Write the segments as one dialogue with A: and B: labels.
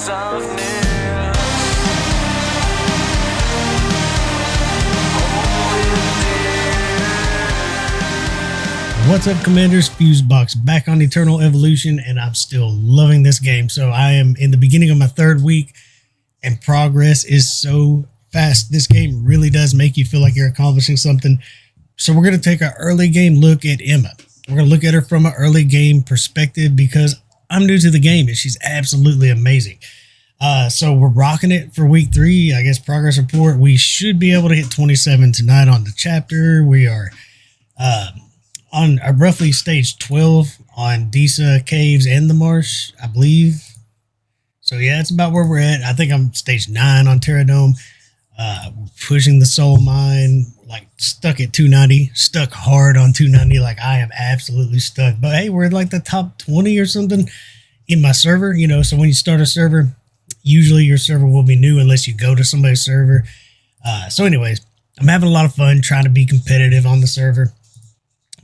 A: What's up, Commanders? Fusebox back on Eternal Evolution, and I'm still loving this game. So I am in the beginning of my third week, and progress is so fast. This game really does make you feel like you're accomplishing something. So we're going to take an early game look at Emma. We're going to look at her from an early game perspective because I'm new to the game, and she's absolutely amazing. So we're rocking it for week 3. I guess progress report. We should be able to hit 27 tonight on the chapter. We are on roughly stage 12 on Disa Caves and the Marsh, I believe. So yeah, it's about where we're at. I think I'm stage 9 on Terradome. We're pushing the Soul Mine, like stuck at 290, stuck hard on 290. Like I am absolutely stuck. But hey, we're like the top 20 or something in my server, you know. So when you start a server, usually your server will be new unless you go to somebody's server. So anyways, I'm having a lot of fun trying to be competitive on the server.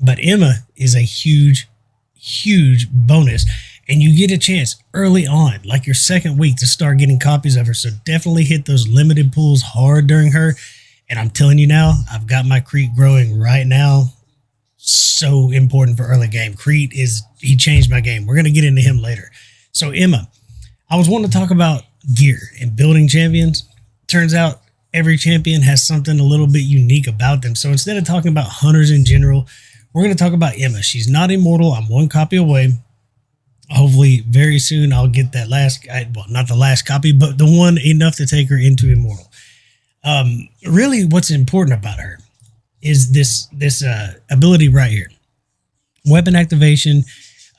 A: But Emma is a huge, huge bonus. And you get a chance early on, like your second week, to start getting copies of her. So definitely hit those limited pools hard during her. And I'm telling you now, I've got my Crete growing right now. So important for early game. Crete he changed my game. We're going to get into him later. So Emma, I was wanting to talk about gear and building champions. Turns out every champion has something a little bit unique about them. So instead of talking about hunters in general, we're going to talk about Emma. She's not immortal. I'm 1 copy away. Hopefully very soon I'll get that well, not the last copy, but the one enough to take her into immortal. Really what's important about her is this ability right here. Weapon activation.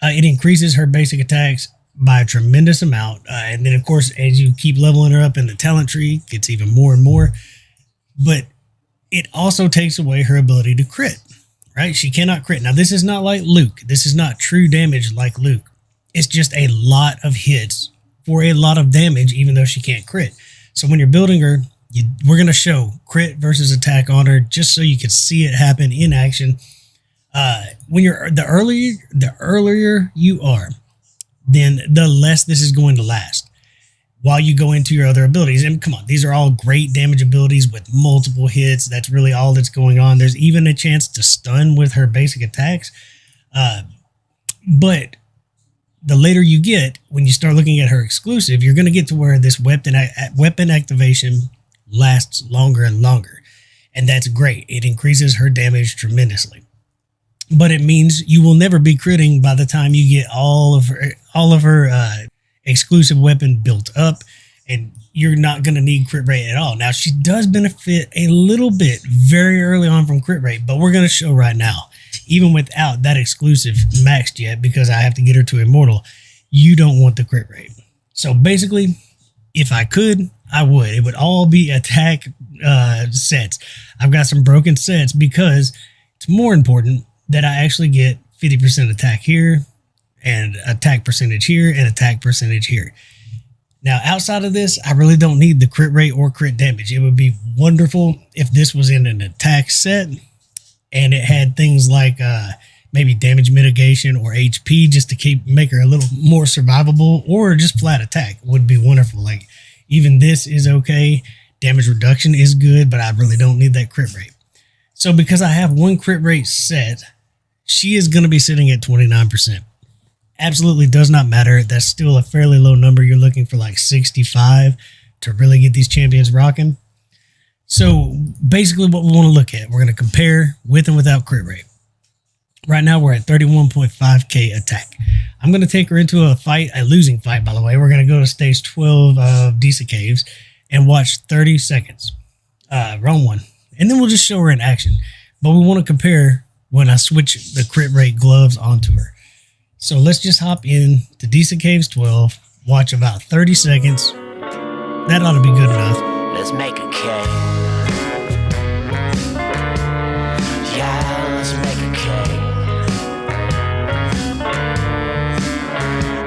A: It increases her basic attacks by a tremendous amount. And then of course, as you keep leveling her up in the talent tree, it gets even more and more. But it also takes away her ability to crit. Right? She cannot crit. Now, this is not like Luke. This is not true damage like Luke. It's just a lot of hits for a lot of damage, even though she can't crit. So when you're building her, we're going to show crit versus attack on her just so you can see it happen in action. When you're the earlier you are, then the less this is going to last while you go into your other abilities. And come on, these are all great damage abilities with multiple hits. That's really all that's going on. There's even a chance to stun with her basic attacks. But the later you get, when you start looking at her exclusive, you're going to get to where this weapon activation lasts longer and longer. And that's great. It increases her damage tremendously. But it means you will never be critting by the time you get all of her exclusive weapon built up, and you're not going to need crit rate at all. Now, she does benefit a little bit very early on from crit rate, but we're going to show right now, even without that exclusive maxed yet, because I have to get her to immortal, you don't want the crit rate. So basically, if I could, I would. It would all be attack sets. I've got some broken sets because it's more important that I actually get 50% attack here, and attack percentage here, and attack percentage here. Now, outside of this, I really don't need the crit rate or crit damage. It would be wonderful if this was in an attack set, and it had things like maybe damage mitigation or HP just to make her a little more survivable, or just flat attack would be wonderful. Like, even this is okay. Damage reduction is good, but I really don't need that crit rate. So because I have 1 crit rate set, she is going to be sitting at 29%. Absolutely does not matter. That's still a fairly low number. You're looking for like 65 to really get these champions rocking. So basically what we want to look at, we're going to compare with and without crit rate. Right now we're at 31.5k attack. I'm going to take her into a fight, a losing fight, by the way. We're going to go to stage 12 of Disa Caves and watch 30 seconds. Wrong one. And then we'll just show her in action. But we want to compare when I switch the crit rate gloves onto her. So let's just hop in to Disa Caves 12, watch about 30 seconds. That ought to be good enough.
B: Let's make a cave. Yeah, let's make a cave.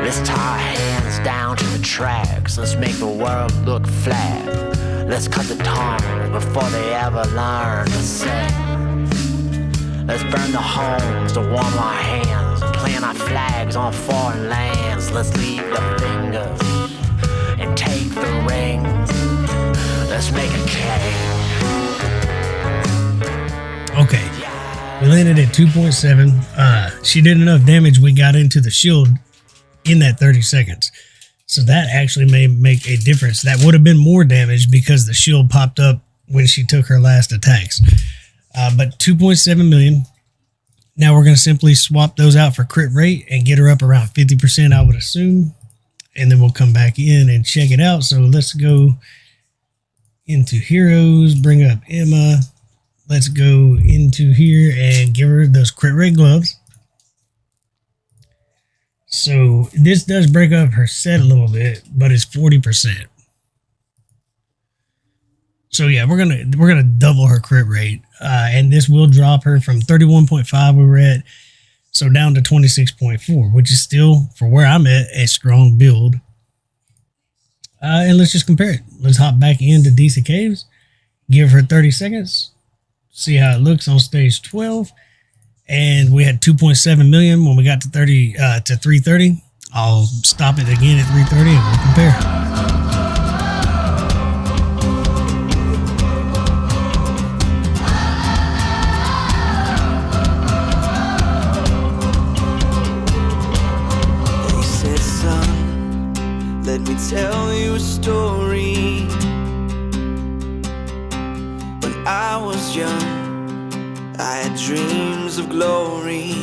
B: Let's tie our hands down to the tracks. Let's make the world look flat. Let's cut the tongue before they ever learn to sing. Let's burn the homes to warm our hands, plant our flags on foreign lands. Let's leave the fingers and
A: We landed at 2.7. She did enough damage. We got into the shield in that 30 seconds. So that actually may make a difference. That would have been more damage because the shield popped up when she took her last attacks. But 2.7 million. Now we're going to simply swap those out for crit rate and get her up around 50%, I would assume. And then we'll come back in and check it out. So let's go into heroes, bring up Emma. Let's go into here and give her those crit rate gloves. So this does break up her set a little bit, but it's 40%. So yeah, we're gonna double her crit rate, and this will drop her from 31.5 we were at, so down to 26.4, which is still, for where I'm at, a strong build. And let's just compare it. Let's hop back into Decent Caves, give her 30 seconds, see how it looks on stage 12. And we had 2.7 million when we got to 330. I'll stop it again at 330 and we'll compare.
B: They said, son, let me tell you a story. When I was young, I had dreams of glory.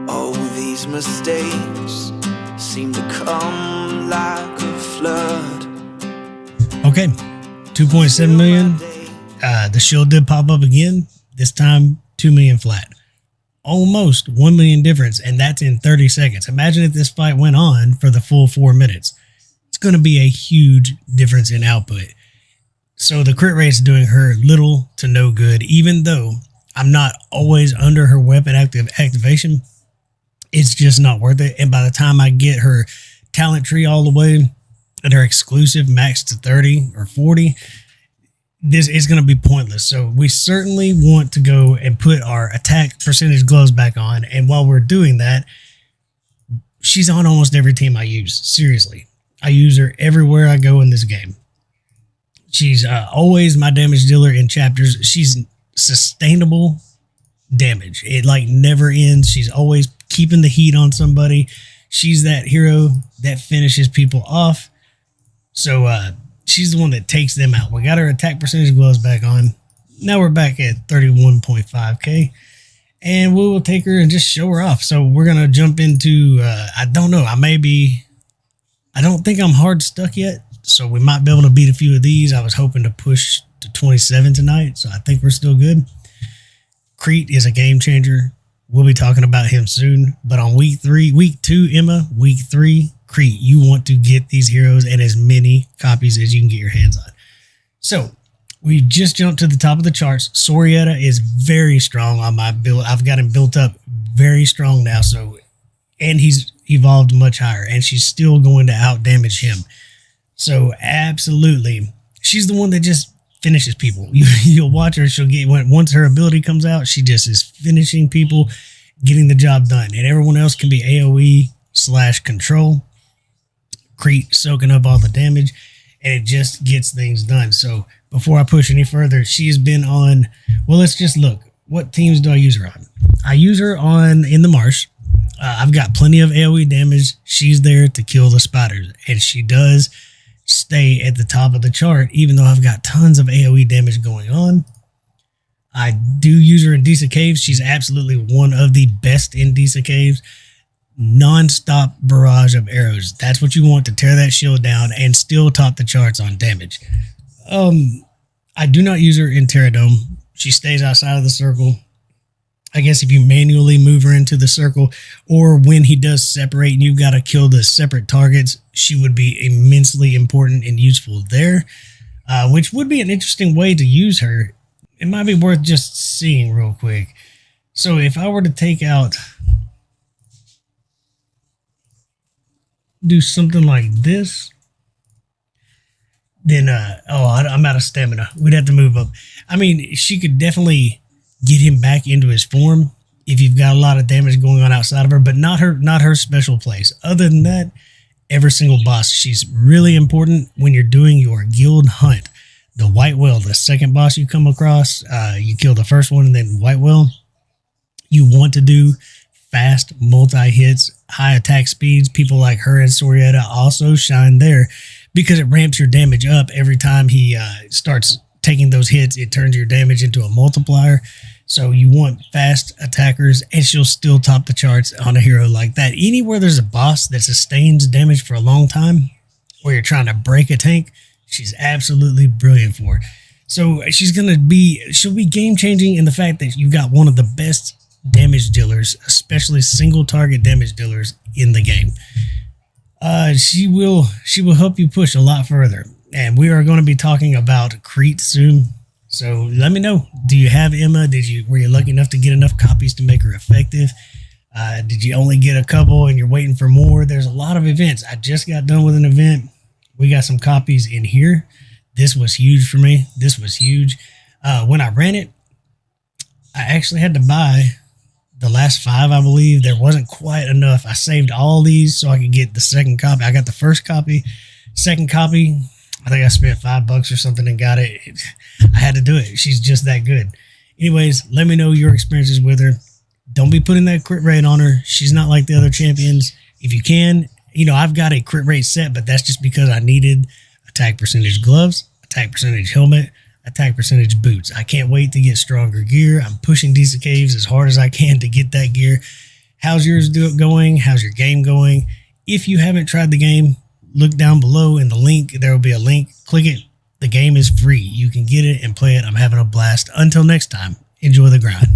B: Oh, these mistakes seem to come like a flood.
A: Okay, 2.7 million. The shield did pop up again. This time, 2 million flat. Almost 1 million difference, and that's in 30 seconds. Imagine if this fight went on for the full 4 minutes. It's going to be a huge difference in output. So the crit rate's doing her little to no good, even though I'm not always under her weapon activation. It's just not worth it. And by the time I get her talent tree all the way and her exclusive max to 30 or 40, this is going to be pointless. So we certainly want to go and put our attack percentage gloves back on. And while we're doing that, she's on almost every team I use. Seriously, I use her everywhere I go in this game. She's always my damage dealer in chapters. She's sustainable damage. It like never ends. She's always keeping the heat on somebody. She's that hero that finishes people off. So she's the one that takes them out. We got her attack percentage gloves back on. Now we're back at 31.5k. And we will take her and just show her off. So we're going to jump into, I don't know, I don't think I'm hard stuck yet. So we might be able to beat a few of these. I was hoping to push to 27 tonight, so I think we're still good. Crete is a game changer. We'll be talking about him soon. But on week 2, Emma, week 3, Crete, you want to get these heroes and as many copies as you can get your hands on. So we just jumped to the top of the charts. Sorietta is very strong on my build. I've got him built up very strong now. So, and he's evolved much higher, and she's still going to out damage him. So absolutely, she's the one that just finishes people. You'll watch her. She'll get, once her ability comes out, she just is finishing people, getting the job done. And everyone else can be AoE/control. Crete soaking up all the damage, and it just gets things done. So before I push any further, she has been on, well, let's just look. What teams do I use her on? I use her on in the marsh. I've got plenty of AoE damage. She's there to kill the spiders, and she does stay at the top of the chart, even though I've got tons of AoE damage going on. I do use her in Decent Caves. She's absolutely one of the best in Decent Caves. Non-stop barrage of arrows. That's what you want to tear that shield down and still top the charts on damage. I do not use her in Terradome. She stays outside of the circle. I guess if you manually move her into the circle, or when he does separate and you've got to kill the separate targets, she would be immensely important and useful there, which would be an interesting way to use her. It might be worth just seeing real quick. So if I were to take out, do something like this, then, I'm out of stamina. We'd have to move up. I mean, she could definitely get him back into his form if you've got a lot of damage going on outside of her, but not her special place. Other than that, every single boss, she's really important when you're doing your guild hunt. The White Whale, the second boss you come across, you kill the first one and then White Whale. You want to do fast multi-hits, high attack speeds. People like her and Sorietta also shine there because it ramps your damage up every time he starts taking those hits. It turns your damage into a multiplier. So you want fast attackers, and she'll still top the charts on a hero like that. Anywhere there's a boss that sustains damage for a long time, or you're trying to break a tank, she's absolutely brilliant for. So she'll be game-changing in the fact that you got one of the best damage dealers, especially single target damage dealers in the game. She will help you push a lot further. And we are going to be talking about Crete soon. So let me know. Do you have Emma? Were you lucky enough to get enough copies to make her effective? Did you only get a couple and you're waiting for more? There's a lot of events. I just got done with an event. We got some copies in here. This was huge for me. This was huge. When I ran it, I actually had to buy the last 5, I believe. There wasn't quite enough. I saved all these so I could get the second copy. I got the first copy. Second copy, I think I spent $5 or something and got it. I had to do it. She's just that good. Anyways, let me know your experiences with her. Don't be putting that crit rate on her. She's not like the other champions. If you can, I've got a crit rate set, but that's just because I needed attack percentage gloves, attack percentage helmet, attack percentage boots. I can't wait to get stronger gear. I'm pushing Decent Caves as hard as I can to get that gear. How's yours going? How's your game going? If you haven't tried the game, look down below in the link. There will be a link. Click it. The game is free. You can get it and play it. I'm having a blast. Until next time, enjoy the grind.